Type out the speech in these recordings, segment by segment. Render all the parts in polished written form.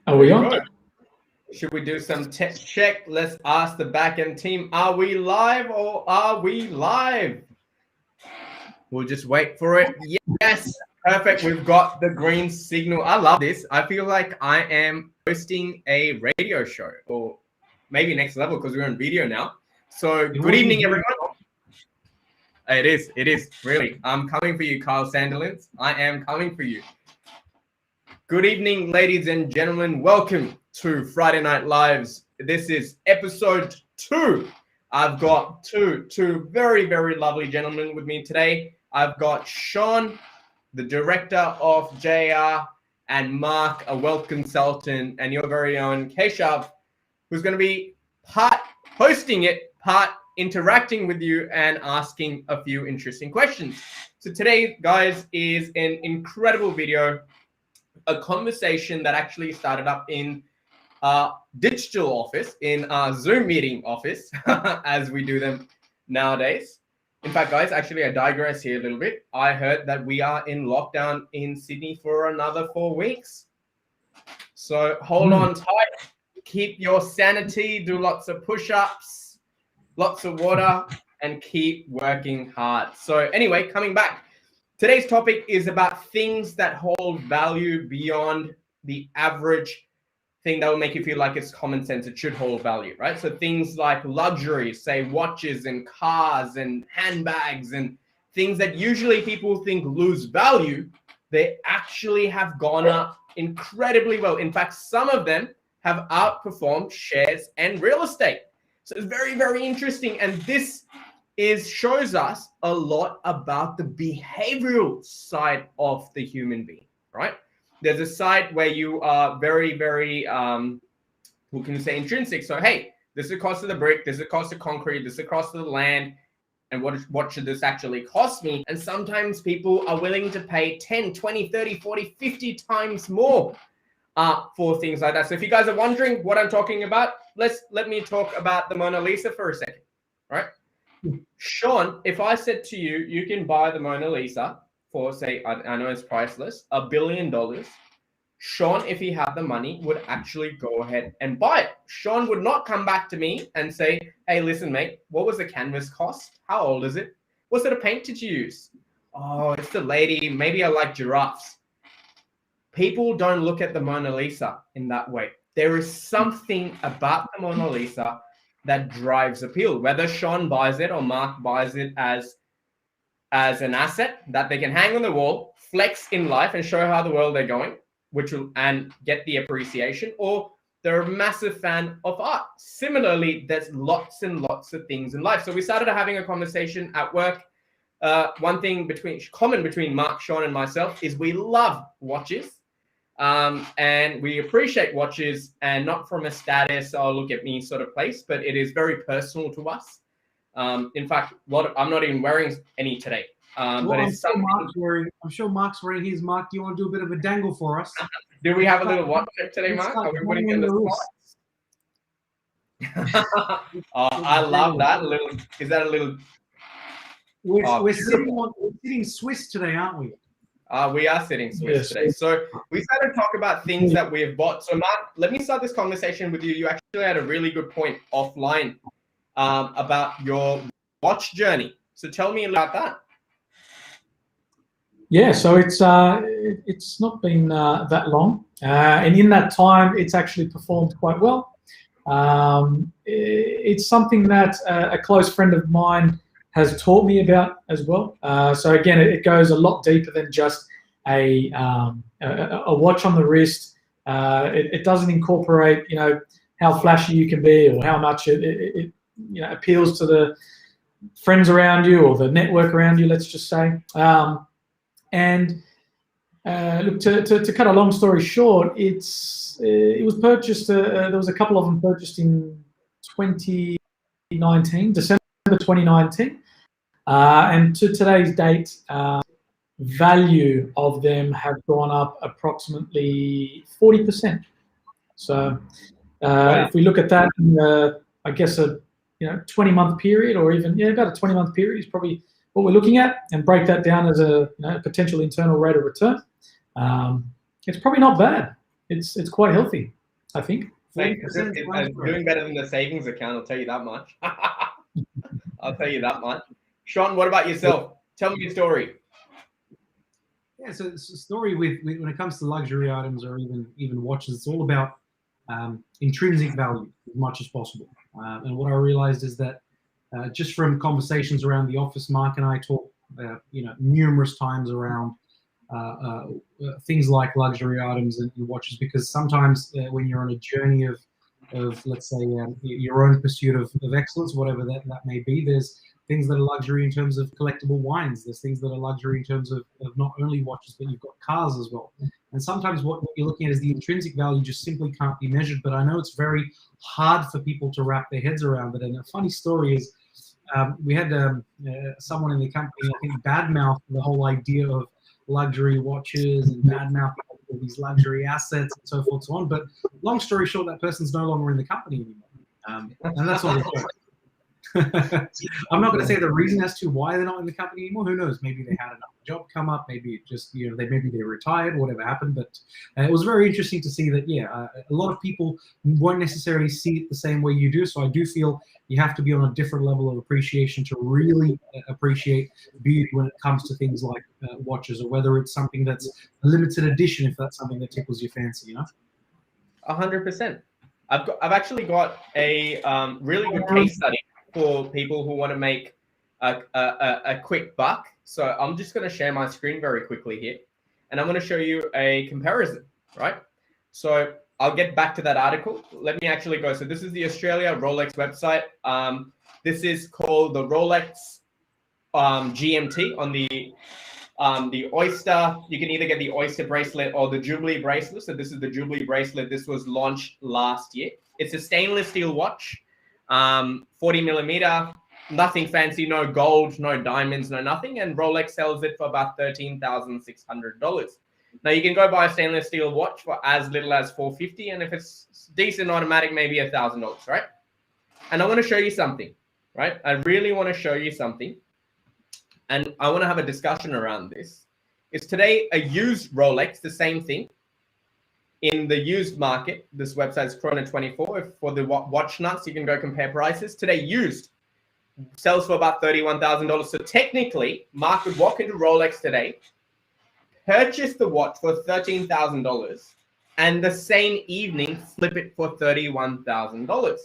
Are we on? Good. Should we do some tech check? Let's ask the back-end team, are we live or are we live? We'll just wait for it. Yes, perfect. We've got the green signal. I love this. I feel like I am hosting a radio show, or maybe next level because we're on video now. So good evening, everyone. It is, really. I'm coming for you, Kyle Sanderlins. I am coming for you. Good evening, ladies and gentlemen. Welcome to Friday Night Lives. This is episode 2. I've got two very, very lovely gentlemen with me today. I've got Sean, the director of JR, and Mark, a wealth consultant, and your very own Keshav, who's going to be part hosting it, part interacting with you and asking a few interesting questions. So today, guys, is an incredible video, a conversation that actually started up in digital office, in our Zoom meeting office, as we do them nowadays. In fact, guys, actually, I digress here a little bit. I heard that we are in lockdown in Sydney for another 4 weeks. So hold on tight, keep your sanity, do lots of push-ups, lots of water, and keep working hard. So anyway, coming back, today's topic is about things that hold value beyond the average thing that will make you feel like it's common sense. It should hold value, right? So things like luxury, say watches and cars and handbags and things that usually people think lose value, they actually have gone up incredibly well. In fact, some of them have outperformed shares and real estate. So it's very, very interesting. And this shows us a lot about the behavioral side of the human being, right? There's a side where you are very, very, who can say intrinsic. So, hey, this is the cost of the brick, this is the cost of concrete, this is the cost of the land, and what should this actually cost me? And sometimes people are willing to pay 10, 20, 30, 40, 50 times more for things like that. So if you guys are wondering what I'm talking about, let me talk about the Mona Lisa for a second, right? Sean, if I said to you, you can buy the Mona Lisa for, say, I know it's priceless, $1 billion. Sean, if he had the money, would actually go ahead and buy it. Sean would not come back to me and say, hey, listen, mate, what was the canvas cost? How old is it? What sort of paint did you use? Oh, it's the lady. Maybe I like giraffes. People don't look at the Mona Lisa in that way. There is something about the Mona Lisa that drives appeal, whether Sean buys it or Mark buys it as an asset that they can hang on the wall, flex in life and show how the world they're going, and get the appreciation, or they're a massive fan of art. Similarly, there's lots and lots of things in life. So we started having a conversation at work. One thing common between Mark, Sean, and myself is we love watches. And we appreciate watches, and not from a status, oh, look at me sort of place, but it is very personal to us. In fact, I'm not even wearing any today. But it's I'm sure Mark's wearing his. Mark, do you want to do a bit of a dangle for us? Do we have a little watch check today, Mark? Are we putting in the spot? I love that. Is that a little? We're sitting Swiss today, aren't we? We are sitting Swiss today. So we started to talk about things that we have bought. So Mark, let me start this conversation with you. You actually had a really good point offline about your watch journey. So tell me about that. Yeah, so it's not been that long, and in that time, it's actually performed quite well. It's something that a close friend of mine has taught me about as well. So again, it goes a lot deeper than just a watch on the wrist. It doesn't incorporate, how flashy you can be or how much it appeals to the friends around you or the network around you, let's just say. Look, to cut a long story short, it was purchased. There was a couple of them purchased in 2019, December 2019, and to today's date, value of them have gone up approximately 40%. So if we look at that, I guess a 20-month period, or even about a 20-month period is probably what we're looking at, and break that down as a potential internal rate of return. It's probably not bad. It's quite healthy. I think. 40% It's doing better than the savings account, I'll tell you that much. I'll tell you that much. Sean, what about yourself? Tell me your story. Yeah, so it's a story with when it comes to luxury items or even watches, it's all about intrinsic value as much as possible. And what I realized is that just from conversations around the office, Mark and I talk, numerous times around things like luxury items and watches, because sometimes when you're on a journey of let's say your own pursuit of excellence, whatever that may be, there's things that are luxury in terms of collectible wines. There's things that are luxury in terms of not only watches, but you've got cars as well. And sometimes what you're looking at is the intrinsic value just simply can't be measured. But I know it's very hard for people to wrap their heads around it. And a funny story is we had someone in the company, I think, badmouth the whole idea of luxury watches and badmouth all these luxury assets and so forth and so on. But long story short, that person's no longer in the company anymore. And that's all the joke. I'm not going to say the reason as to why they're not in the company anymore. Who knows? Maybe they had another job come up. Maybe it just, maybe they retired, whatever happened. But it was very interesting to see that, a lot of people won't necessarily see it the same way you do. So I do feel you have to be on a different level of appreciation to really appreciate beauty when it comes to things like watches, or whether it's something that's a limited edition, if that's something that tickles your fancy, 100%. I've actually got a really good case study for people who want to make a quick buck. So I'm just going to share my screen very quickly here, and I'm going to show you a comparison, right? So I'll get back to that article. Let me actually go. So this is the Australia Rolex website. This is called the Rolex GMT on the Oyster. You can either get the Oyster bracelet or the Jubilee bracelet. So this is the Jubilee bracelet. This was launched last year. It's a stainless steel watch. 40 millimeter, nothing fancy, no gold, no diamonds, no nothing. And Rolex sells it for about $13,600. Now you can go buy a stainless steel watch for as little as $450, and if it's decent automatic, maybe $1,000, right? And I want to show you something, right? I really want to show you something, and I want to have a discussion around this. Is today a used Rolex the same thing? In the used market, this website is Chrono24. For the watch nuts, you can go compare prices. Today, used sells for about $31,000. So technically, Mark would walk into Rolex today, purchase the watch for $13,000, and the same evening flip it for $31,000.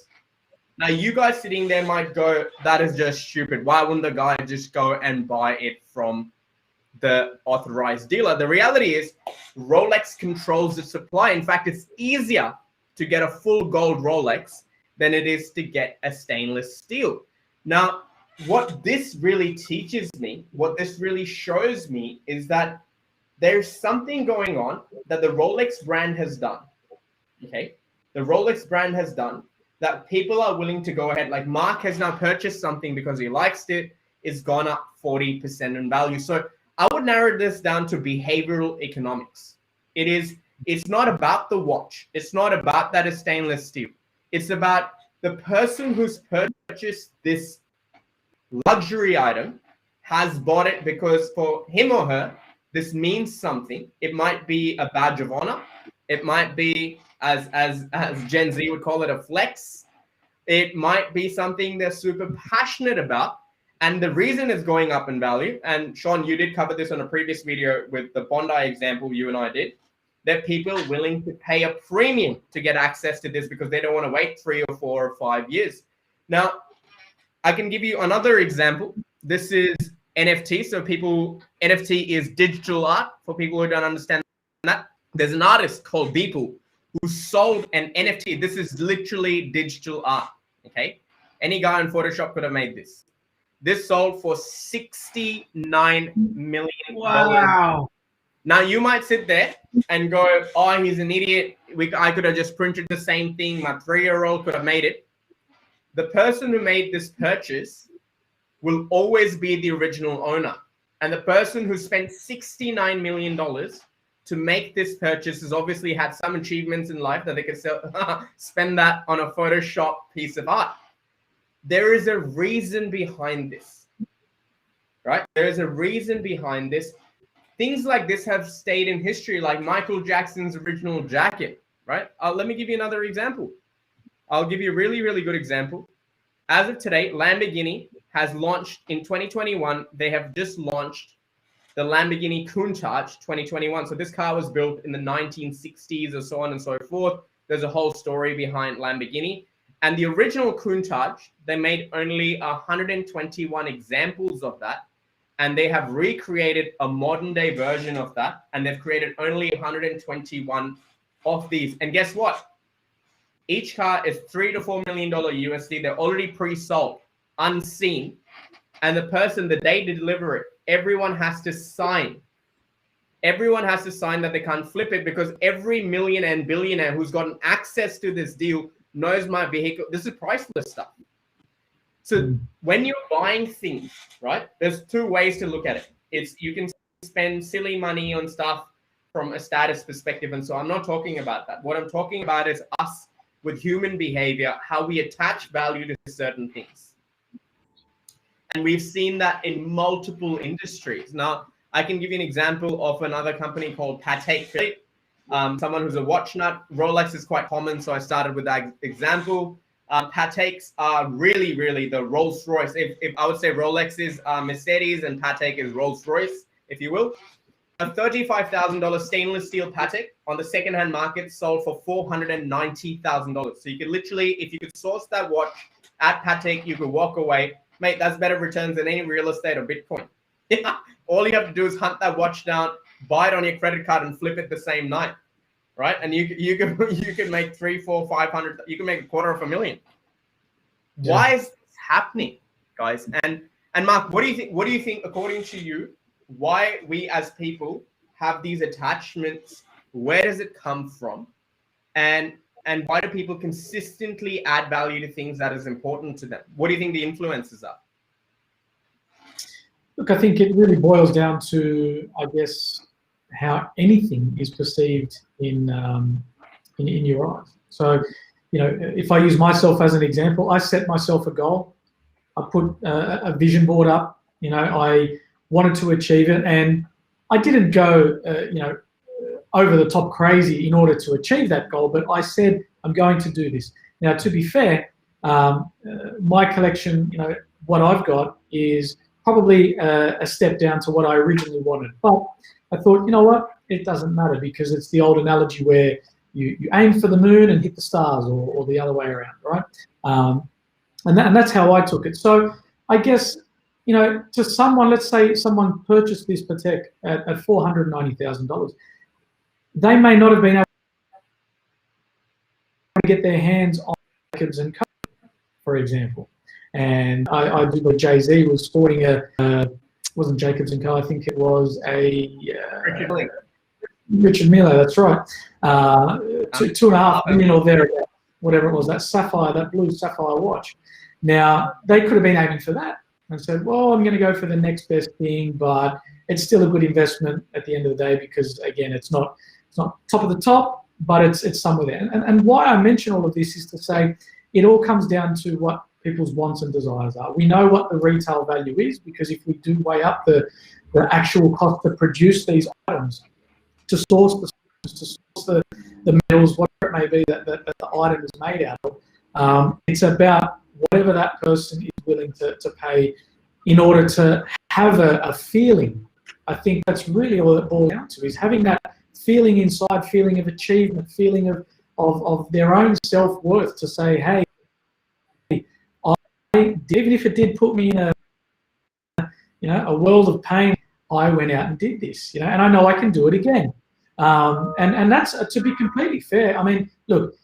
Now, you guys sitting there might go, that is just stupid. Why wouldn't the guy just go and buy it from the authorized dealer? The reality is Rolex controls the supply. In fact, it's easier to get a full gold Rolex than it is to get a stainless steel. Now, what this really teaches me, what this really shows me, is that there's something going on that the Rolex brand has done. Okay, the Rolex brand has done that people are willing to go ahead. Like Mark has now purchased something because he likes it. It's gone up 40% in value. So I would narrow this down to behavioral economics. It's not about the watch. It's not about that it's stainless steel. It's about the person who's purchased this luxury item has bought it because for him or her, this means something. It might be a badge of honor. It might be, as Gen Z would call it, a flex. It might be something they're super passionate about. And the reason it's going up in value, and Sean, you did cover this on a previous video with the Bondi example you and I did, that people are willing to pay a premium to get access to this because they don't want to wait 3 or 4 or 5 years. Now, I can give you another example. This is NFT. So NFT is digital art. For people who don't understand that, there's an artist called Beeple who sold an NFT. This is literally digital art, okay? Any guy in Photoshop could have made this. This sold for $69 million. Wow. Now, you might sit there and go, oh, he's an idiot. I could have just printed the same thing. My 3-year-old could have made it. The person who made this purchase will always be the original owner. And the person who spent $69 million to make this purchase has obviously had some achievements in life that they could spend that on a Photoshop piece of art. There is a reason behind this, right? There is a reason behind this. Things like this have stayed in history, like Michael Jackson's original jacket. right? Let me give you another example. I'll give you a really, really good example. As of today, Lamborghini has launched in 2021. They have just launched the Lamborghini Countach 2021. So this car was built in the 1960s or so on and so forth. There's a whole story behind Lamborghini. And the original Countach, they made only 121 examples of that. And they have recreated a modern day version of that. And they've created only 121 of these. And guess what? Each car is $3 to $4 million USD. They're already pre-sold, unseen. And the person, the day they deliver it, everyone has to sign. Everyone has to sign that they can't flip it, because every millionaire and billionaire who's gotten access to this deal knows my vehicle. This is priceless stuff. So when you're buying things, right, there's two ways to look at it. It's you can spend silly money on stuff from a status perspective. And so I'm not talking about that. What I'm talking about is us with human behavior, how we attach value to certain things. And we've seen that in multiple industries. Now, I can give you an example of another company called Patek Philippe. Someone who's a watch nut. Rolex is quite common, so I started with that example. Pateks are really, really the Rolls Royce. If I would say Rolex is Mercedes and Patek is Rolls Royce, if you will. A $35,000 stainless steel Patek on the secondhand market sold for $490,000. So you could literally, if you could source that watch at Patek, you could walk away. Mate, that's better returns than any real estate or Bitcoin. All you have to do is hunt that watch down, buy it on your credit card, and flip it the same night, right? And you can make 300, 400, 500. You can make $250,000. Yeah. Why is this happening, guys? And Mark, what do you think? What do you think, according to you, why we as people have these attachments? Where does it come from? And why do people consistently add value to things that is important to them? What do you think the influences are? Look, I think it really boils down to, I guess, how anything is perceived in your eyes. So, you know, if I use myself as an example, I set myself a goal. I put a vision board up. You know, I wanted to achieve it, and I didn't go, you know, over the top crazy in order to achieve that goal, but I said, I'm going to do this. Now, to be fair, my collection, you know, what I've got is probably a step down to what I originally wanted. But I thought, you know what, it doesn't matter, because it's the old analogy where you aim for the moon and hit the stars, or the other way around, right? And that's how I took it. So I guess, you know, to someone, let's say someone purchased this Patek at $490,000, they may not have been able to get their hands on Jacobs & Co, for example. And I do believe Jay-Z was sporting wasn't Jacobs & Co, I think it was a Richard Mille, that's right. $2.5 million or there, whatever it was, that blue sapphire watch. Now, they could have been aiming for that and said, well, I'm going to go for the next best thing, but it's still a good investment at the end of the day, because again, it's not top of the top, but it's somewhere there. And why I mention all of this is to say it all comes down to what people's wants and desires are. We know what the retail value is, because if we do weigh up the actual cost to produce these items, to source the metals, whatever it may be that the item is made out of, it's about whatever that person is willing to pay in order to have a feeling. I think that's really all it boils down to, is having that feeling inside, feeling of achievement, feeling of their own self-worth, to say, hey, even if it did put me in a world of pain, I went out and did this, and I know I can do it again. And that's, to be completely fair. I mean, look,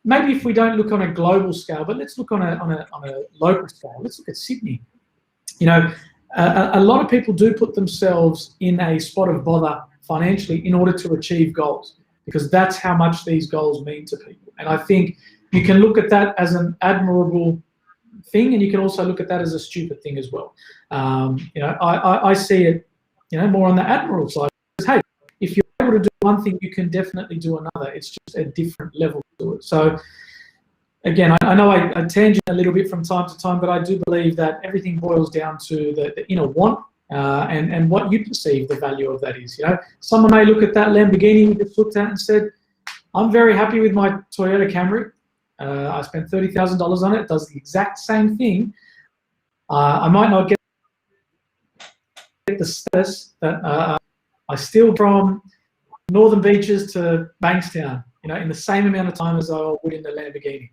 maybe if we don't look on a global scale, but let's look on a local scale. Let's look at Sydney. A lot of people do put themselves in a spot of bother financially in order to achieve goals, because that's how much these goals mean to people. And I think you can look at that as an admirable thing, and you can also look at that as a stupid thing as well. I see it, more on the admirable side. Hey, if you're able to do one thing, you can definitely do another. It's just a different level to it. So again, I know I tangent a little bit from time to time, but I do believe that everything boils down to the inner want and what you perceive the value of that is. Someone may look at that Lamborghini we just looked at and said, I'm very happy with my Toyota Camry. I spent $30,000 on it. It does the exact same thing. I might not get the status that I steal from Northern Beaches to Bankstown, in the same amount of time as I would in the Lamborghini.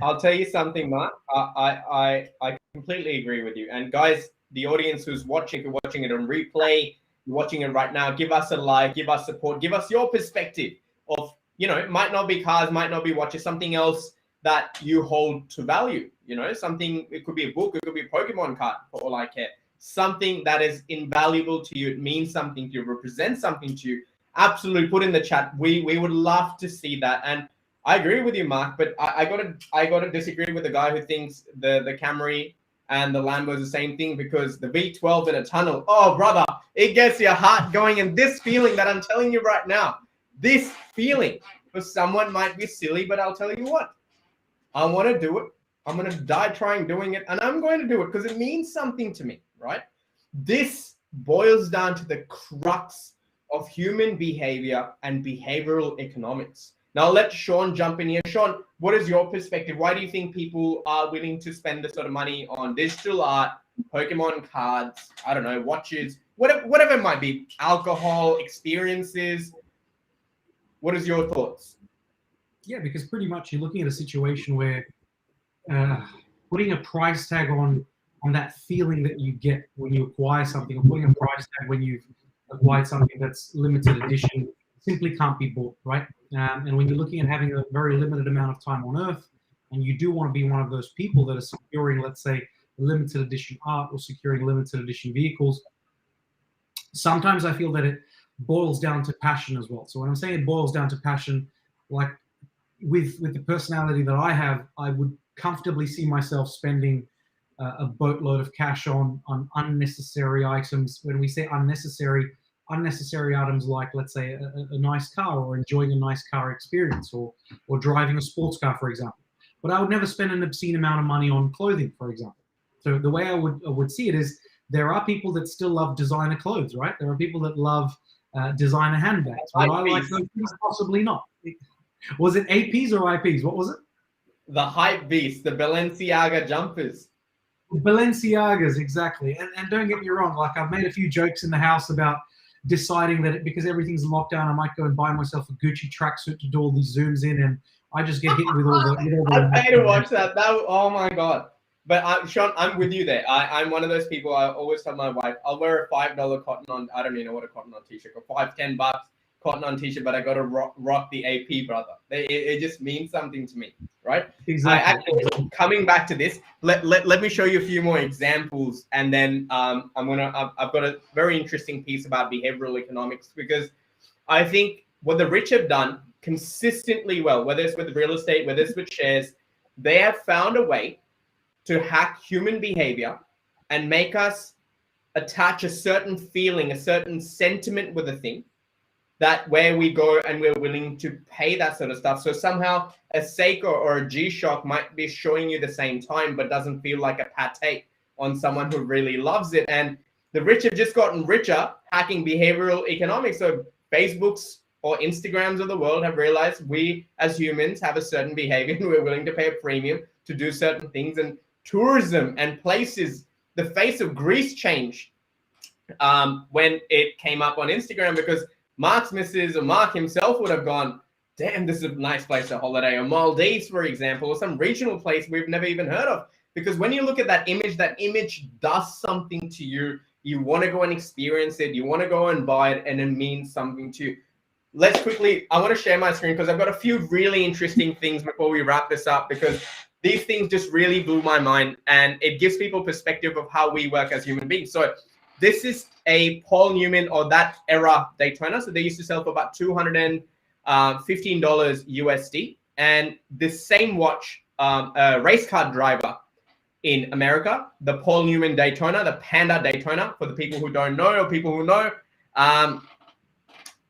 I'll tell you something, Mark. I completely agree with you. And guys, the audience who's watching, if you're watching it on replay, you're watching it right now, give us a like, give us support, give us your perspective of, it might not be cars, might not be watches, something else that you hold to value. Something, it could be a book, it could be a Pokemon card, for all I care. Something that is invaluable to you, it means something to you, represents something to you. Absolutely, put in the chat. We would love to see that. And I agree with you, Mark, but I gotta disagree with the guy who thinks the Camry and the Lambo is the same thing, because the V12 in a tunnel, oh brother, it gets your heart going. And this feeling that I'm telling you right now, this feeling for someone might be silly, but I'll tell you what, I want to do it. I'm going to die trying doing it, and I'm going to do it because it means something to me, right? This boils down to the crux of human behavior and behavioral economics. Now, I'll let Sean jump in here. Sean, what is your perspective? Why do you think people are willing to spend this sort of money on digital art, Pokemon cards, I don't know, watches, whatever it might be, alcohol, experiences? What is your thoughts? Yeah, because pretty much you're looking at a situation where putting a price tag on that feeling that you get when you acquire something, or putting a price tag when you've acquired something that's limited edition, simply can't be bought, right? And when you're looking at having a very limited amount of time on Earth, and you do want to be one of those people that are securing, let's say, limited edition art or securing limited edition vehicles, sometimes I feel that it boils down to passion as well. So when I'm saying it boils down to passion, like with the personality that I have, I would comfortably see myself spending a boatload of cash on unnecessary items. When we say unnecessary items like, let's say, a nice car, or enjoying a nice car experience, or driving a sports car, for example. But I would never spend an obscene amount of money on clothing, for example. So the way I would see it is, there are people that still love designer clothes, right? There are people that love designer handbags. Would I like those things? Possibly not. Was it APs or IPs? What was it? The hype beast, the Balenciaga jumpers. Balenciagas, exactly. And don't get me wrong, like, I've made a few jokes in the house about deciding that because everything's locked down, I might go and buy myself a Gucci tracksuit to do all these zooms in, and I just get hit with all the... I pay to watch that. Oh my God. But Sean, I'm with you there. I'm one of those people, I always tell my wife, I'll wear a $5 cotton on, I don't even know what a cotton on t-shirt, or $5-10 cotton on t-shirt, but I got to rock the AP, brother. It just means something to me, right? Exactly. Coming back to this, let me show you a few more examples, and then I've got a very interesting piece about behavioral economics, because I think what the rich have done consistently well, whether it's with real estate, whether it's with shares, they have found a way to hack human behavior and make us attach a certain feeling, a certain sentiment with a thing, that where we go and we're willing to pay that sort of stuff. So somehow a Seiko or a G-Shock might be showing you the same time, but doesn't feel like a pate on someone who really loves it. And the rich have just gotten richer hacking behavioral economics. So Facebook's or Instagrams of the world have realized we as humans have a certain behavior and we're willing to pay a premium to do certain things. And tourism and places, the face of Greece changed when it came up on Instagram, because Mark's missus or Mark himself would have gone, damn, this is a nice place to holiday, or Maldives, for example, or some regional place we've never even heard of. Because when you look at that image does something to you. You want to go and experience it. You want to go and buy it, and it means something to you. Let's quickly, I want to share my screen because I've got a few really interesting things before we wrap this up, because these things just really blew my mind, and it gives people perspective of how we work as human beings. So this is a Paul Newman, or that era Daytona. So they used to sell for about $215 USD. And this same watch, a race car driver in America, the Paul Newman Daytona, the Panda Daytona, for the people who don't know or people who know,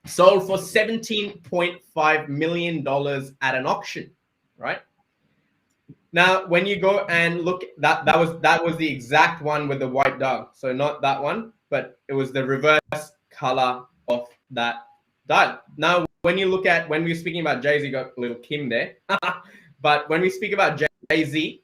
sold for $17.5 million at an auction, right? Now, when you go and look, that was the exact one with the white dial. So not that one, but it was the reverse color of that dial. Now, when we're speaking about Jay-Z, got a little Kim there, but when we speak about Jay-Z,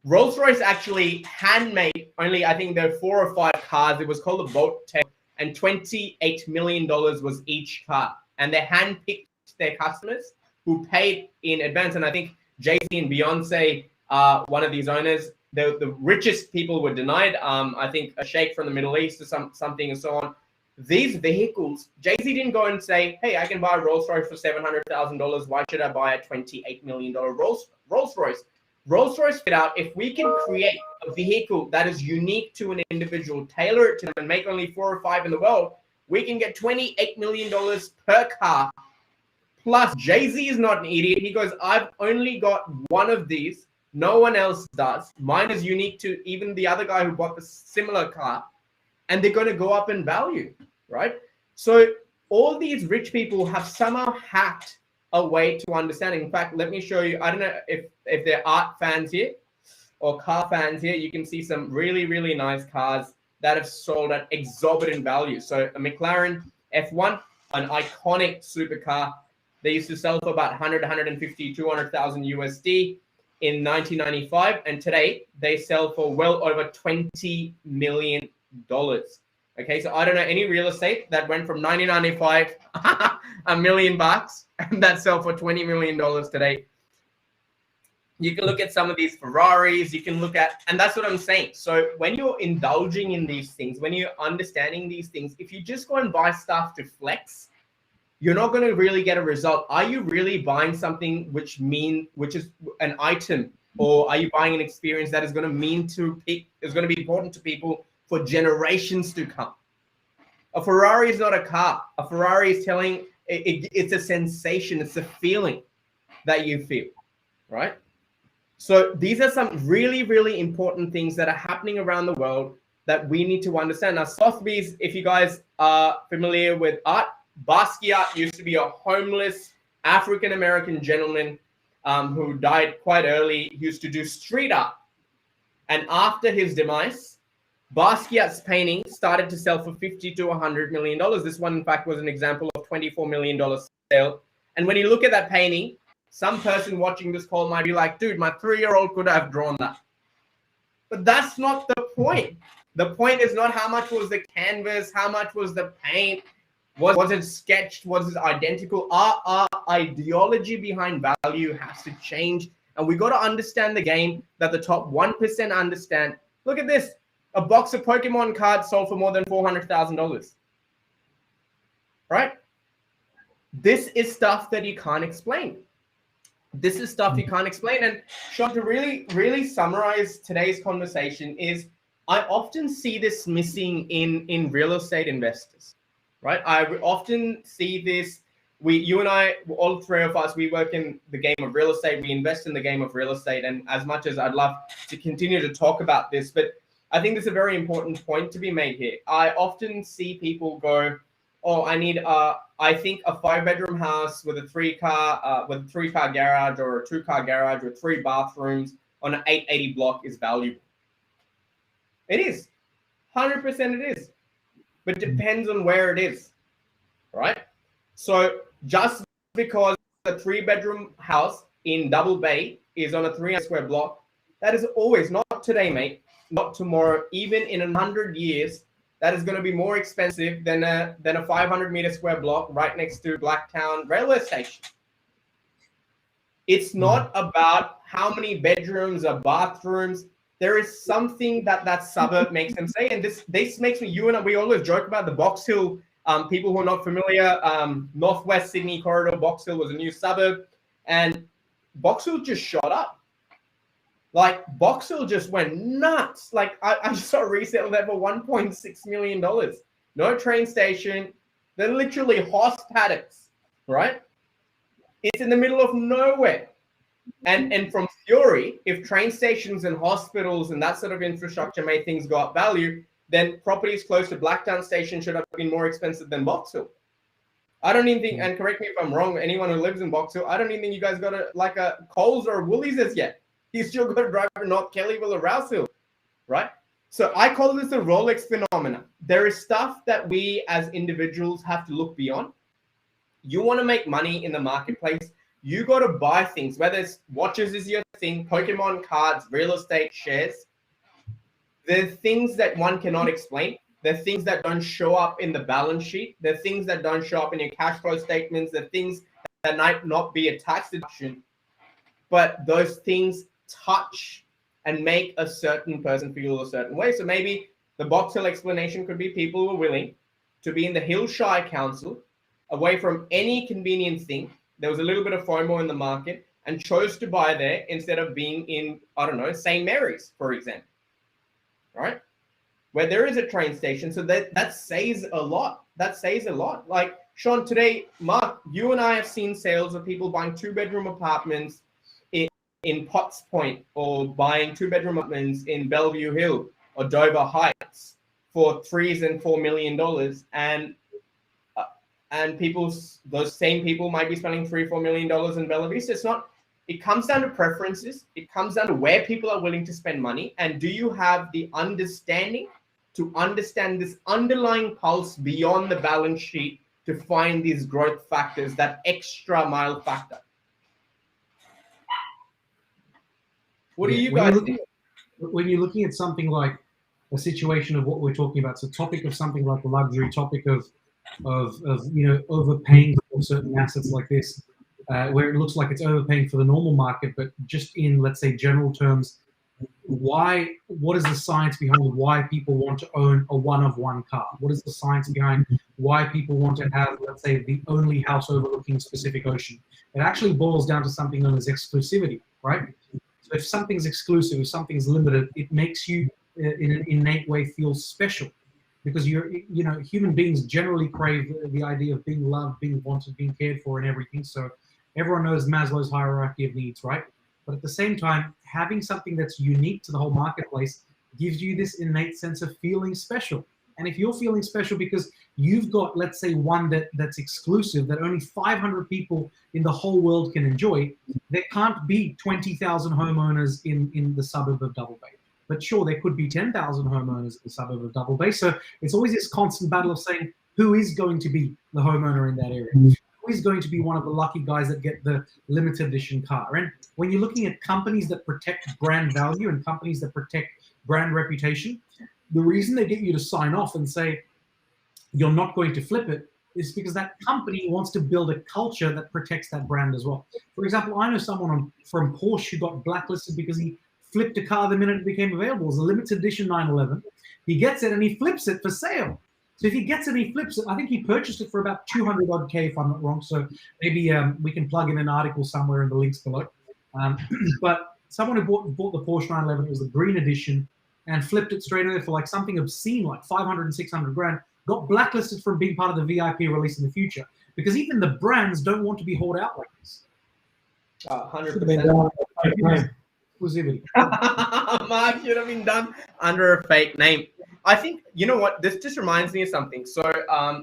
Rolls-Royce actually handmade only, I think there are 4 or 5 cars. It was called a Boat Tail, and $28 million was each car. And they handpicked their customers who paid in advance. And I think Jay-Z and Beyonce are one of these owners. The richest people were denied. I think a sheikh from the Middle East or something and so on. These vehicles, Jay-Z didn't go and say, hey, I can buy a Rolls-Royce for $700,000. Why should I buy a $28 million Rolls-Royce? Rolls-Royce fit out, if we can create a vehicle that is unique to an individual, tailor it to them, and make only 4 or 5 in the world, we can get $28 million per car. Plus, Jay-Z is not an idiot. He goes, I've only got one of these. No one else does. Mine is unique to even the other guy who bought the similar car. And they're going to go up in value, right? So all these rich people have somehow hacked a way to understanding. In fact, let me show you. I don't know if they're art fans here or car fans here. You can see some really, really nice cars that have sold at exorbitant value. So a McLaren F1, an iconic supercar. They used to sell for about 100, 150, 200,000 USD in 1995. And today they sell for well over $20 million. Okay, so I don't know any real estate that went from 1995 $1 million and that sell for $20 million today. You can look at some of these Ferraris, you can look at, and that's what I'm saying. So when you're indulging in these things, when you're understanding these things, if you just go and buy stuff to flex, you're not going to really get a result. Are you really buying something which is an item, or are you buying an experience that is going to be important to people for generations to come? A Ferrari is not a car. A Ferrari is it's a sensation. It's a feeling that you feel, right? So these are some really, really important things that are happening around the world that we need to understand. Now, Sotheby's, if you guys are familiar with art, Basquiat used to be a homeless African-American gentleman who died quite early. He used to do street art. And after his demise, Basquiat's painting started to sell for $50 to $100 million. This one, in fact, was an example of $24 million sale. And when you look at that painting, some person watching this call might be like, dude, my 3-year-old could have drawn that. But that's not the point. The point is not how much was the canvas, how much was the paint, was it sketched, was it identical? Our ideology behind value has to change. And we got to understand the game that the top 1% understand. Look at this. A box of Pokemon cards sold for more than $400,000. Right? This is stuff that you can't explain. This is stuff you can't explain. And Sean, to really, really summarize today's conversation is I often see this missing in real estate investors, right? I often see this. You and I, all 3 of us, we work in the game of real estate. We invest in the game of real estate. And as much as I'd love to continue to talk about this, but I think there's a very important point to be made here. I often see people go, oh, I think a 5-bedroom house with a 3-car garage or a 2-car garage with 3 bathrooms on an 880 block is valuable. It is. 100% it is. But it depends on where it is, right? So just because a 3-bedroom house in Double Bay is on a 300 square block, that is always, not today, mate, not tomorrow, even in 100 years, that is going to be more expensive than a 500-meter square block right next to Blacktown railway station. It's not about how many bedrooms or bathrooms. There is something that suburb makes them say, and this makes me, you and I, we always joke about the Box Hill. People who are not familiar, Northwest Sydney corridor, Box Hill was a new suburb, and Box Hill just shot up. Like, Box Hill just went nuts. Like, I saw a resale there for $1.6 million. No train station. They're literally horse paddocks, right? It's in the middle of nowhere. And from theory, if train stations and hospitals and that sort of infrastructure made things go up value, then properties close to Blacktown Station should have been more expensive than Box Hill. I don't even think, and correct me if I'm wrong, anyone who lives in Box Hill, I don't even think you guys got a Coles or a Woolies as yet. You still got to drive to North Kellyville or Rouse Hill, right? So I call this a Rolex phenomenon. There is stuff that we as individuals have to look beyond. You want to make money in the marketplace, you got to buy things, whether it's watches is your thing, Pokemon cards, real estate, shares. They're things that one cannot explain. They're things that don't show up in the balance sheet. They're things that don't show up in your cash flow statements. They're things that might not be a tax deduction, but those things touch and make a certain person feel a certain way. So maybe the Box Hill explanation could be people who are willing to be in the Hillshire Council, away from any convenient thing. There was a little bit of FOMO in the market and chose to buy there instead of being in, I don't know, St. Mary's, for example, right? Where there is a train station. So that says a lot. That says a lot. Like, Sean, today, Mark, you and I have seen sales of people buying 2-bedroom apartments in Potts Point, or buying 2-bedroom apartments in Bellevue Hill or Dover Heights for $3 and $4 million. And those same people might be spending $3-4 million in Bella Vista. It's not. It comes down to preferences. It comes down to where people are willing to spend money, and do you have the understanding to understand this underlying pulse beyond the balance sheet to find these growth factors, that extra mile factor. What do you guys think? When you're looking at something like a situation of what we're talking about, so topic of something like a luxury, topic of overpaying for certain assets like this, where it looks like it's overpaying for the normal market, but just in, let's say, general terms, what is the science behind why people want to own a one-of-one car? What is the science behind why people want to have, let's say, the only house overlooking Pacific Ocean? It actually boils down to something known as exclusivity, right? So if something's exclusive, if something's limited, it makes you in an innate way feel special, because human beings generally crave the idea of being loved, being wanted, being cared for, and everything. So everyone knows Maslow's hierarchy of needs, right? But at the same time, having something that's unique to the whole marketplace gives you this innate sense of feeling special. And if you're feeling special because you've got, let's say, one that's exclusive, that only 500 people in the whole world can enjoy, there can't be 20,000 homeowners in the suburb of Double Bay. But sure, there could be 10,000 homeowners in the suburb of Double Bay. So it's always this constant battle of saying, who is going to be the homeowner in that area? Who is going to be one of the lucky guys that get the limited edition car? And when you're looking at companies that protect brand value and companies that protect brand reputation, the reason they get you to sign off and say you're not going to flip it is because that company wants to build a culture that protects that brand as well. For example, I know someone from Porsche who got blacklisted because he flipped a car the minute it became available. It was a limited edition 911. He gets it and he flips it for sale. So if he gets it and he flips it, I think he purchased it for about 200 odd K, if I'm not wrong. So maybe we can plug in an article somewhere in the links below. But someone who bought the Porsche 911, it was the green edition, and flipped it straight away for like something obscene, like 500 and 600 grand, got blacklisted from being part of the VIP release in the future, because even the brands don't want to be hauled out like this. 100%. Exclusivity. Mark should have been done under a fake name. I think, you know what, this just reminds me of something. So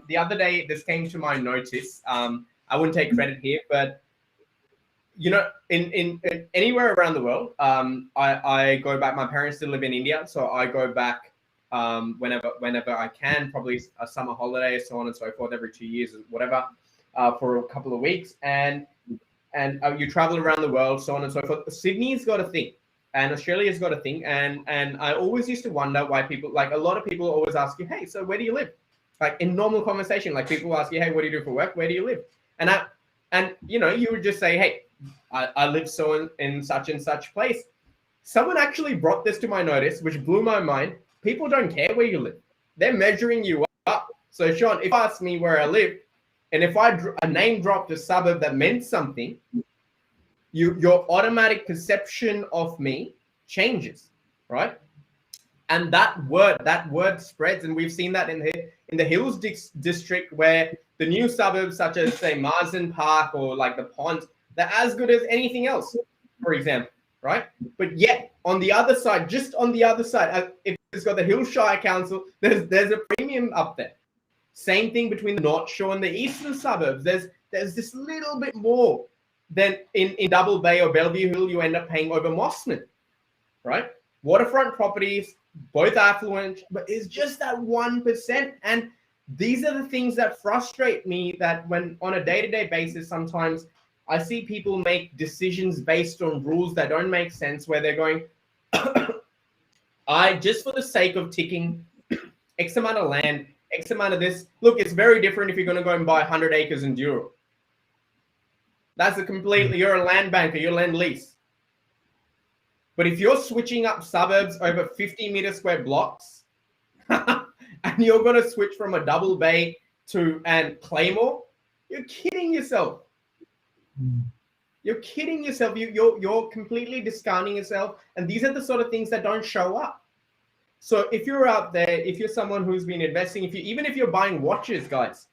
the other day, this came to my notice. I wouldn't take credit here, but you know, in anywhere around the world, I go back. My parents still live in India, so I go back whenever I can, probably a summer holiday, so on and so forth, every 2 years or whatever, for a couple of weeks. And you travel around the world, so on and so forth. Sydney's got a thing, and Australia's got a thing. And I always used to wonder why people, like a lot of people always ask you, hey, so where do you live? Like in normal conversation, like people ask you, hey, what do you do for work? Where do you live? And you know, you would just say, hey, I live so in such and such place. Someone actually brought this to my notice, which blew my mind. People don't care where you live. They're measuring you up. So Sean, if you ask me where I live, and if I name dropped a suburb that meant something, your automatic perception of me changes, right? And that word spreads, and we've seen that in the Hills district, where the new suburbs, such as say Marsden Park or like the Ponds, they're as good as anything else, for example, right? But yet on the other side, just on the other side, if it's got the Hillshire Council, there's a premium up there. Same thing between the North Shore and the eastern suburbs. There's this little bit more than in Double Bay or Bellevue Hill you end up paying over Mossman, right? Waterfront properties, both affluent, but it's just that 1%. And These are the things that frustrate me, that when on a day-to-day basis, sometimes I see people make decisions based on rules that don't make sense, where they're going, I just for the sake of ticking X amount of land, X amount of this. Look, it's very different if you're going to go and buy 100 acres in Europe. That's a completely, you're a land banker, you're land lease. But if you're switching up suburbs over 50-meter square blocks, and you're going to switch from a double bay to and Claymore, you're kidding yourself. You're kidding yourself. You're completely discounting yourself. And these are the sort of things that don't show up. So if you're out there, if you're someone who's been investing, even if you're buying watches, guys,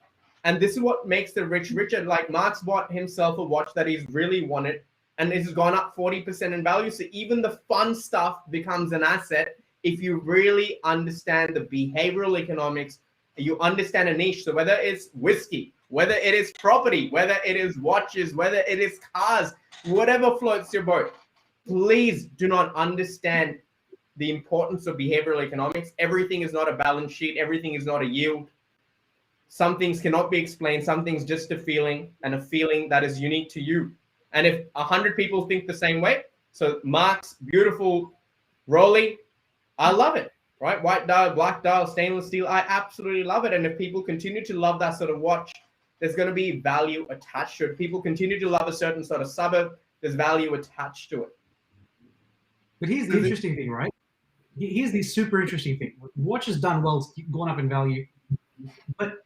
and this is what makes the rich richer. Like Mark's bought himself a watch that he's really wanted, and it's gone up 40% in value. So even the fun stuff becomes an asset if you really understand the behavioral economics, you understand a niche. So whether it's whiskey, whether it is property, whether it is watches, whether it is cars, whatever floats your boat, please do not understand the importance of behavioral economics. Everything is not a balance sheet. Everything is not a yield. Some things cannot be explained. Some things just a feeling, and a feeling that is unique to you. And if 100 people think the same way, so Mark's beautiful Rolly, I love it, right? White dial, black dial, stainless steel. I absolutely love it. And if people continue to love that sort of watch, there's going to be value attached to it. People continue to love a certain sort of suburb, there's value attached to it. But here's the interesting thing, right? Here's the super interesting thing. Watch has done well, it's gone up in value, but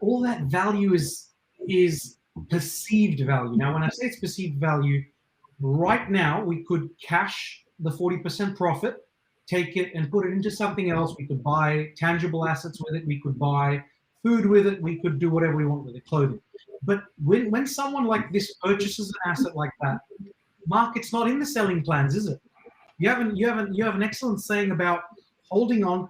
all that value is perceived value. Now, when I say it's perceived value, right now we could cash the 40% profit, take it and put it into something else. We could buy tangible assets with it. We could buy food with it. We could do whatever we want with it, clothing. But when someone like this purchases an asset like that, Mark, it's not in the selling plans, is it? You have an excellent saying about holding on,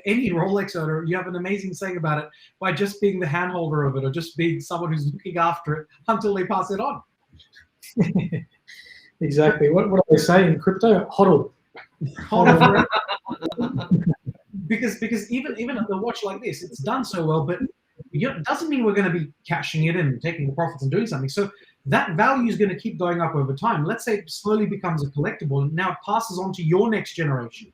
any Rolex owner. You have an amazing saying about it by just being the hand holder of it, or just being someone who's looking after it until they pass it on. Exactly. What do they say in crypto? HODL. because even a watch like this, it's done so well, but it doesn't mean we're going to be cashing it in and taking the profits and doing something. So that value is going to keep going up over time. Let's say it slowly becomes a collectible and now it passes on to your next generation.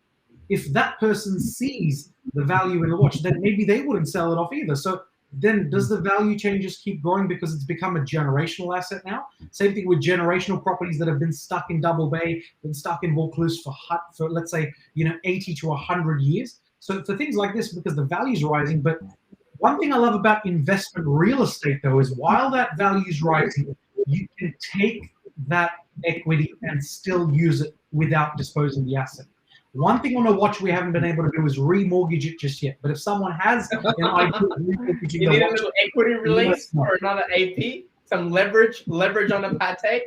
If that person sees the value in the watch, then maybe they wouldn't sell it off either. So then does the value chain just keep growing because it's become a generational asset now? Same thing with generational properties that have been stuck in Double Bay, been stuck in Vaucluse for let's say 80 to 100 years. So for things like this, because the value is rising. But one thing I love about investment real estate, though, is while that value is rising, you can take that equity and still use it without disposing the asset. One thing on a watch we haven't been able to do is remortgage it just yet. But if someone has an idea of remortgaging you need a little equity release or another AP, some leverage on a Patek.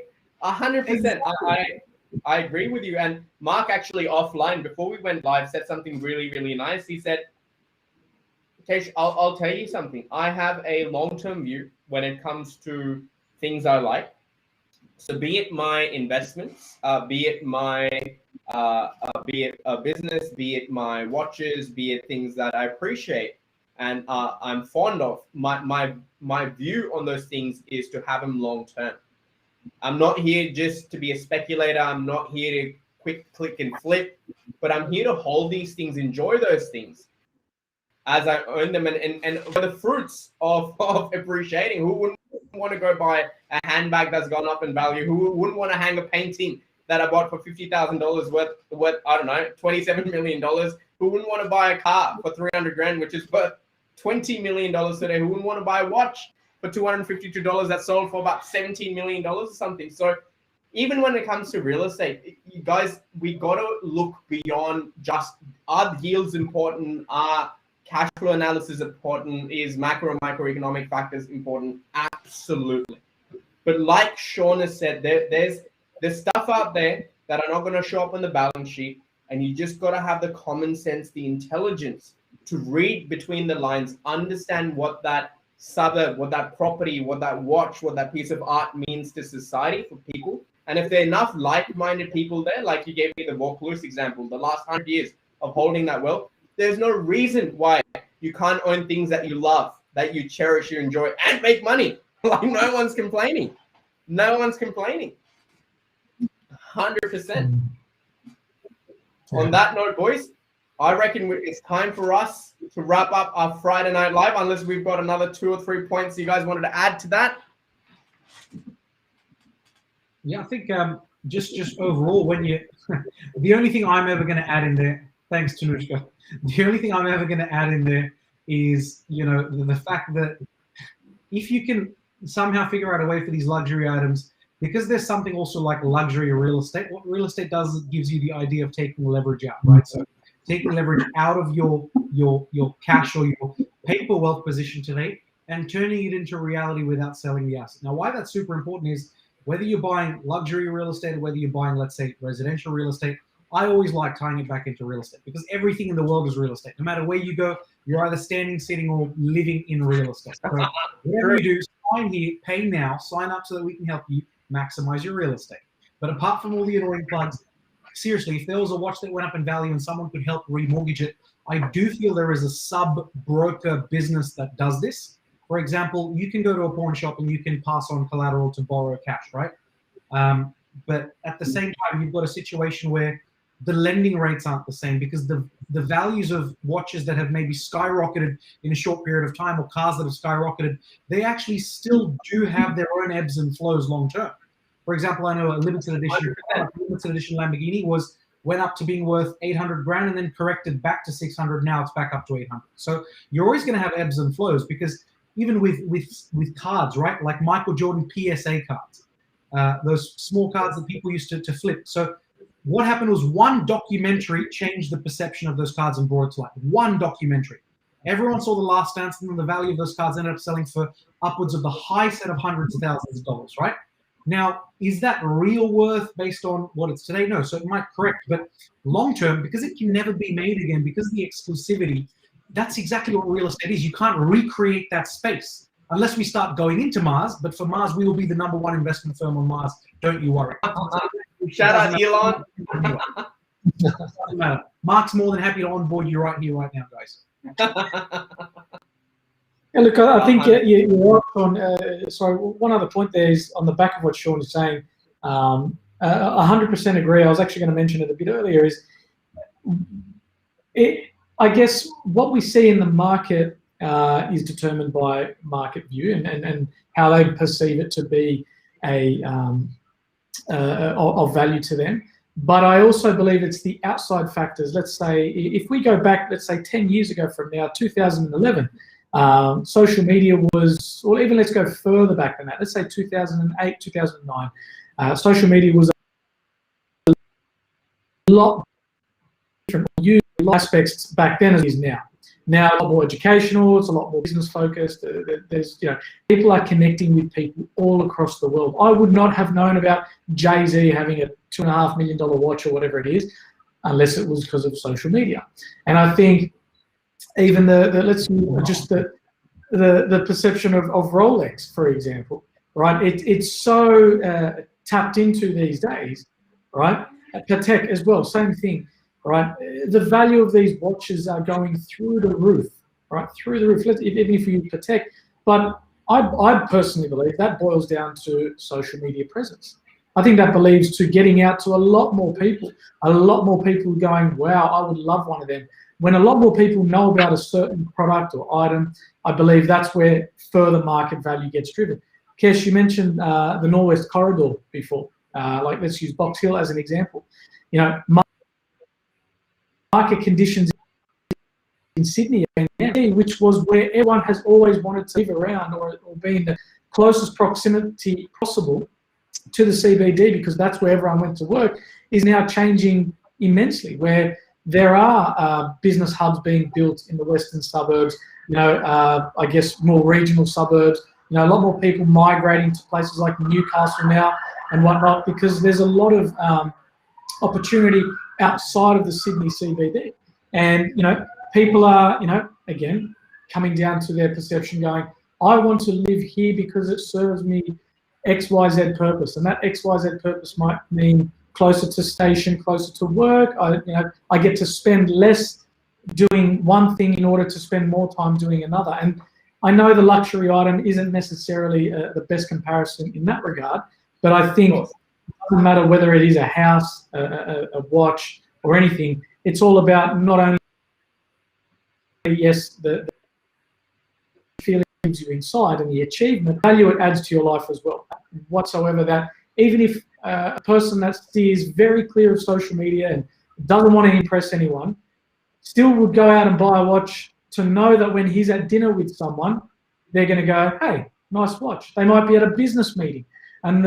100%. I agree with you. And Mark actually offline, before we went live, said something really, really nice. He said, Kesh, I'll tell you something. I have a long-term view when it comes to things I like. So be it my investments, be it my be it a business, be it my watches, be it things that I appreciate and I'm fond of. My view on those things is to have them long term. I'm not here just to be a speculator. I'm not here to quick click and flip, but I'm here to hold these things, enjoy those things as I earn them, and for the fruits of appreciating. Who wouldn't want to go buy a handbag that's gone up in value? Who wouldn't want to hang a painting that I bought for $50,000 worth, I don't know, $27 million? Who wouldn't want to buy a car for 300 grand, which is worth $20 million today? Who wouldn't want to buy a watch for $252 that sold for about $17 million or something? So even when it comes to real estate, you guys, we got to look beyond just, are yields important? Are cash flow analysis important? Is microeconomic factors important? Absolutely. But like Sean has said, there's stuff out there that are not going to show up on the balance sheet, and you just got to have the common sense, the intelligence to read between the lines, understand what that suburb, what that property, what that watch, what that piece of art means to society, for people. And if there are enough like-minded people there, like you gave me the Vaucluse example, the last 100 years of holding that wealth, there's no reason why you can't own things that you love, that you cherish, you enjoy, and make money. Like no one's complaining. No one's complaining. 100%. On that note, boys, I reckon it's time for us to wrap up our Friday Night Live, unless we've got another 2 or 3 points you guys wanted to add to that. Yeah, I think just overall, when you, the only thing I'm ever going to add in there, thanks, Tanushka, the only thing I'm ever going to add in there is, you know, the fact that if you can somehow figure out a way for these luxury items, because there's something also like luxury real estate. What real estate does is it gives you the idea of taking leverage out, right? So taking leverage out of your cash or your paper wealth position today and turning it into reality without selling the asset. Now, why that's super important is whether you're buying luxury real estate or whether you're buying, let's say, residential real estate, I always like tying it back into real estate because everything in the world is real estate. No matter where you go, you're either standing, sitting, or living in real estate. So whatever you do, sign here, pay now, sign up so that we can help you maximize your real estate. But apart from all the annoying plugs, seriously, if there was a watch that went up in value and someone could help remortgage it, I do feel there is a sub-broker business that does this. For example, you can go to a pawn shop and you can pass on collateral to borrow cash, right? But at the same time, you've got a situation where the lending rates aren't the same because the values of watches that have maybe skyrocketed in a short period of time or cars that have skyrocketed, they actually still do have their own ebbs and flows long term. For example, I know a limited edition Lamborghini went up to being worth 800 grand and then corrected back to 600. Now it's back up to 800. So you're always going to have ebbs and flows because even with cards, right? Like Michael Jordan PSA cards, those small cards that people used to flip. So what happened was one documentary changed the perception of those cards and brought it to life. One documentary. Everyone saw The Last Dance, and then the value of those cards ended up selling for upwards of the high set of hundreds of thousands of dollars, right? Now, is that real worth based on what it's today? No, so it might correct, but long term, because it can never be made again, because of the exclusivity, that's exactly what real estate is. You can't recreate that space unless we start going into Mars, but for Mars, we will be the #1 investment firm on Mars. Don't you worry. Shout out Elon. Doesn't matter. Mark's more than happy to onboard you right here, right now, guys. Yeah, look, I think you're right on. Sorry, one other point there is on the back of what Sean is saying. 100% agree. I was actually going to mention it a bit earlier. I guess what we see in the market is determined by market view and how they perceive it to be of value to them. But I also believe it's the outside factors. Let's say if we go back, let's say 10 years ago from now, 2011, social media was, or even let's go further back than that. Let's say 2008, 2009. Social media was a lot different aspects back then as it is now. Now a lot more educational, it's a lot more business focused. There's, people are connecting with people all across the world. I would not have known about Jay-Z having a $2.5 million watch or whatever it is, unless it was because of social media. And I think even the perception of Rolex, for example, right? It's so tapped into these days, right? Patek as well, same thing. Right, the value of these watches are going through the roof, right? Through the roof. Even if you protect, but I personally believe that boils down to social media presence. I think that believes to getting out to a lot more people going, wow, I would love one of them. When a lot more people know about a certain product or item, I believe that's where further market value gets driven. Kesh, you mentioned the Northwest Corridor before. Like let's use Box Hill as an example. Market conditions in Sydney, which was where everyone has always wanted to live around or be in the closest proximity possible to the CBD, because that's where everyone went to work, is now changing immensely, where there are business hubs being built in the western suburbs, I guess more regional suburbs, a lot more people migrating to places like Newcastle now and whatnot, because there's a lot of opportunity outside of the Sydney CBD. And, people are, again, coming down to their perception going, I want to live here because it serves me XYZ purpose. And that XYZ purpose might mean closer to station, closer to work. I get to spend less doing one thing in order to spend more time doing another. And I know the luxury item isn't necessarily the best comparison in that regard, but I think it doesn't matter whether it is a house, a watch, or anything. It's all about not only, yes, the feeling you inside and the achievement, value it adds to your life as well. Whatsoever that, even if a person that steers very clear of social media and doesn't want to impress anyone, still would go out and buy a watch to know that when he's at dinner with someone, they're going to go, hey, nice watch. They might be at a business meeting, and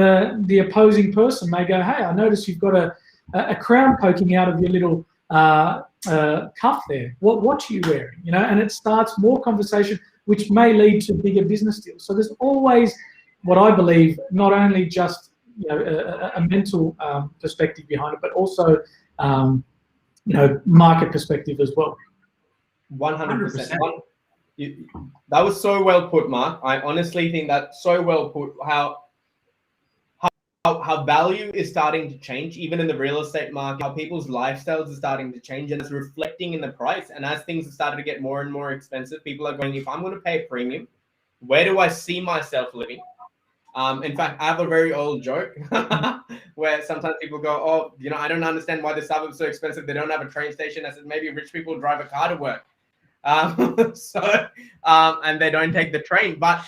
the opposing person may go, hey, I notice you've got a crown poking out of your little cuff there. What watch are you wearing? You know, and it starts more conversation, which may lead to bigger business deals. So there's always, what I believe, not only just a mental perspective behind it, but also market perspective as well. 100%. That was so well put, Mark. I honestly think that's so well put. How value is starting to change, even in the real estate market. How people's lifestyles are starting to change, and it's reflecting in the price. And as things have started to get more and more expensive, people are going, if I'm going to pay a premium, where do I see myself living? In fact, I have a very old joke where sometimes people go, oh, I don't understand why the suburbs are so expensive. They don't have a train station. I said, maybe rich people drive a car to work. And they don't take the train. But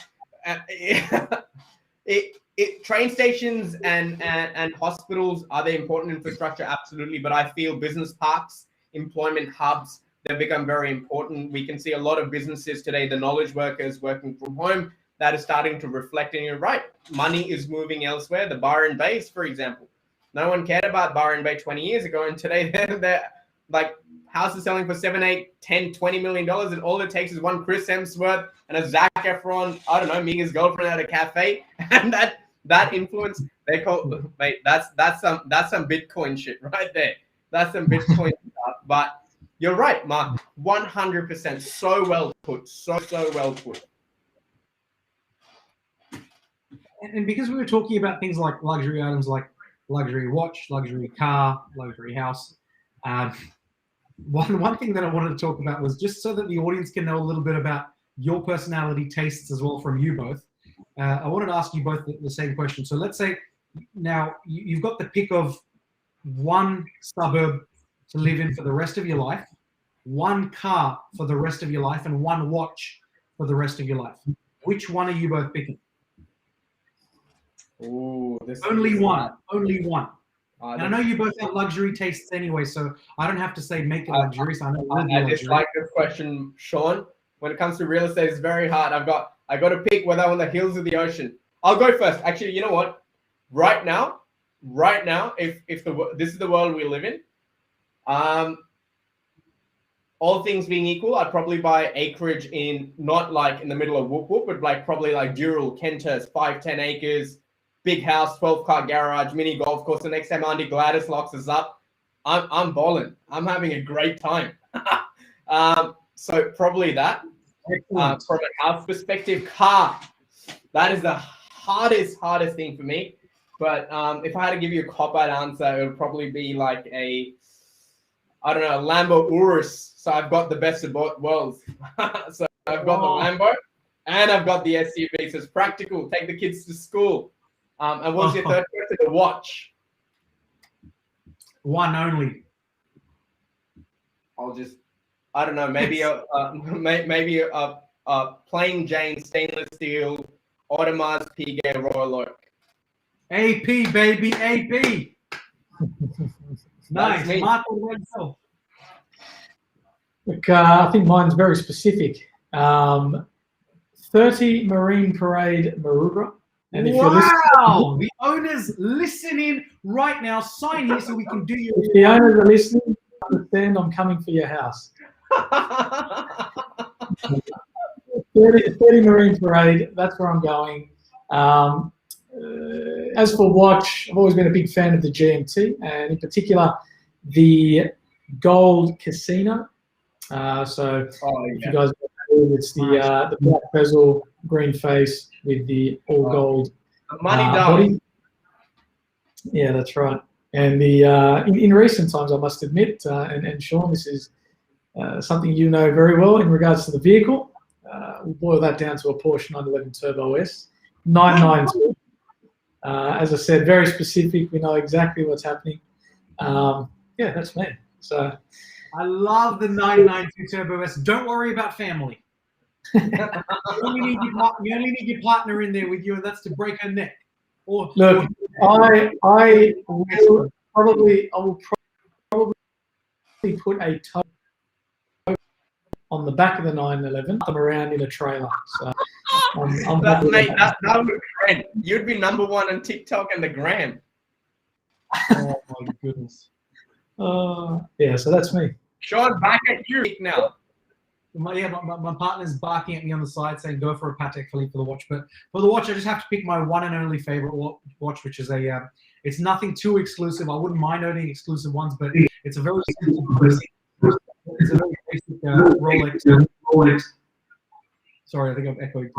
train stations and hospitals, are they important infrastructure? Absolutely. But I feel business parks, employment hubs, they've become very important. We can see a lot of businesses today, the knowledge workers working from home, that is starting to reflect, and you're right. Money is moving elsewhere. The Byron Bays, for example. No one cared about Byron Bay 20 years ago, and today they're like houses selling for $7, $8, $10, $20 million, and all it takes is one Chris Hemsworth and a Zac Efron, I don't know, meeting his girlfriend at a cafe, and that influence, they call, mate, that's some Bitcoin shit right there. That's some Bitcoin stuff. But you're right, Mark, 100%, so well put, so well put. And because we were talking about things like luxury items, like luxury watch, luxury car, luxury house, one thing that I wanted to talk about was, just so that the audience can know a little bit about your personality tastes as well from you both, I wanted to ask you both the same question. So let's say now you've got the pick of one suburb to live in for the rest of your life, one car for the rest of your life, and one watch for the rest of your life. Which one are you both picking? Ooh, only one. And I know you both have luxury tastes anyway, so I don't have to say make it luxurious. I just like this question, Sean. When it comes to real estate, it's very hard. I got to pick whether I'm on the hills or the ocean. I'll go first. Actually, you know what? Right now, if this is the world we live in, all things being equal, I'd probably buy acreage in, not like in the middle of whoop whoop, but like probably like Dural, Kentus, 5-10 acres. Big house, 12-car garage, mini golf course. The next time Auntie Gladys locks us up, I'm balling. I'm having a great time. So probably that. From a house perspective, car. That is the hardest thing for me. But if I had to give you a cop-out answer, it would probably be like a Lambo Urus. So I've got the best of both worlds. So I've got the Lambo and I've got the SUV. So it's practical. Take the kids to school. And what's your third question? The watch. One only. I'll just, I don't know, maybe a plain Jane stainless steel Audemars Piguet Royal Oak. AP, baby, AP. Nice. Mark, Look, I think mine's very specific. 30 Marine Parade Maroubra. And if wow! The owners listening right now, sign here so we can do your. If the owners are listening, understand I'm coming for your house. 30 Marine Parade, that's where I'm going. As for watch, I've always been a big fan of the GMT, and in particular, the Gold Casino. If you guys know, it's the black bezel, green face with the all gold body. Yeah, that's right. And the in recent times, I must admit, and Sean, this is something you know very well in regards to the vehicle. We'll boil that down to a Porsche 911 Turbo S 992. As I said, very specific. We know exactly what's happening. Yeah, that's me. So I love the 992 Turbo S. Don't worry about family. You only need your partner in there with you, and that's to break her neck. Or look, I will probably put a tow on the back of the 911. I'm around in a trailer. So mate, that would trend. You'd be number one on TikTok and the gram. Oh my goodness. Yeah, so that's me. Sean, back at you now. My partner's barking at me on the side saying go for a Patek Philippe for the watch. But for the watch, I just have to pick my one and only favorite watch, which is it's nothing too exclusive. I wouldn't mind owning exclusive ones, but it's a very simple, it's a very basic Rolex. Sorry, I think I'm echoing.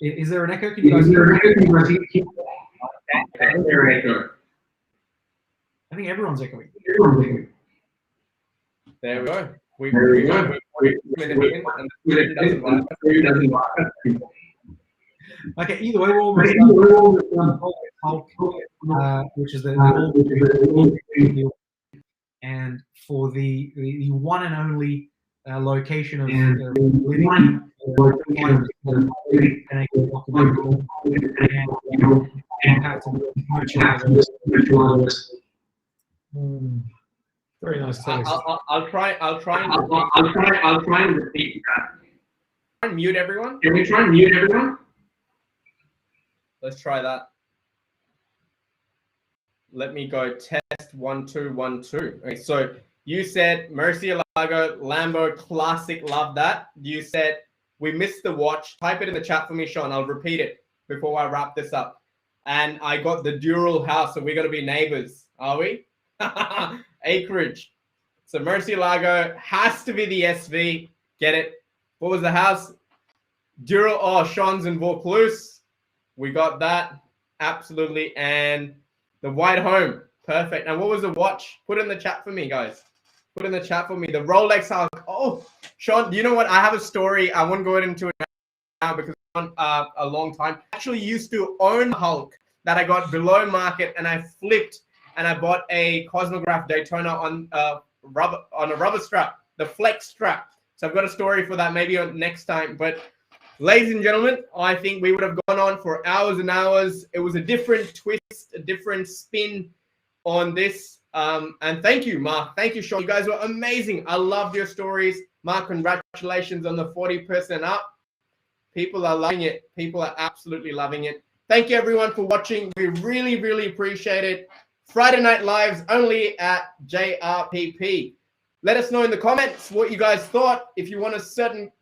Is there an echo? Can you guys hear? I think everyone's echoing. There we go. Okay, either way, we're almost done. Which is the and for the one and only location of living. Very nice taste. I'll try and repeat that. Mute everyone. Can we try and mute everyone? Let's try that. Let me go test 1 2 1 2. Okay, so you said Murcielago Lambo Classic, love that. You said we missed the watch. Type it in the chat for me, Sean. I'll repeat it before I wrap this up. And I got the Dural house, so we're gonna be neighbors, are we? Acreage. So Murcielago has to be the SV. Get it? What was the house? Dural. Oh, Sean's in Vaucluse. We got that. Absolutely. And the white home. Perfect. And what was the watch? Put in the chat for me, guys. Put in the chat for me. The Rolex Hulk. Oh, Sean, you know what? I have a story. I won't go into it now because it's a long time. I actually used to own Hulk that I got below market, and I flipped and I bought a Cosmograph Daytona on a rubber strap, the flex strap. So I've got a story for that maybe on next time. But ladies and gentlemen, I think we would have gone on for hours and hours. It was a different twist, a different spin on this. And thank you, Mark. Thank you, Sean. You guys were amazing. I loved your stories. Mark, congratulations on the 40% up. People are loving it. People are absolutely loving it. Thank you, everyone, for watching. We really, really appreciate it. Friday Night Lives only at JRPP. Let us know in the comments what you guys thought. If you want a certain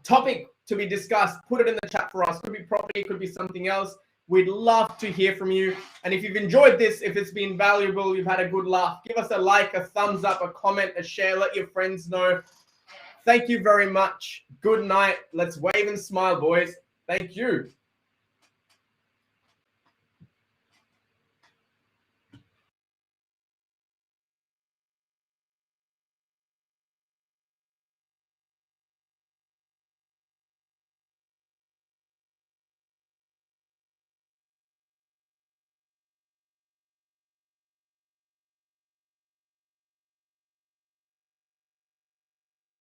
topic to be discussed, put it in the chat for us. Could be property, could be something else. We'd love to hear from you. And if you've enjoyed this, if it's been valuable, you've had a good laugh, give us a like, a thumbs up, a comment, a share. Let your friends know. Thank you very much. Good night. Let's wave and smile, boys. Thank you.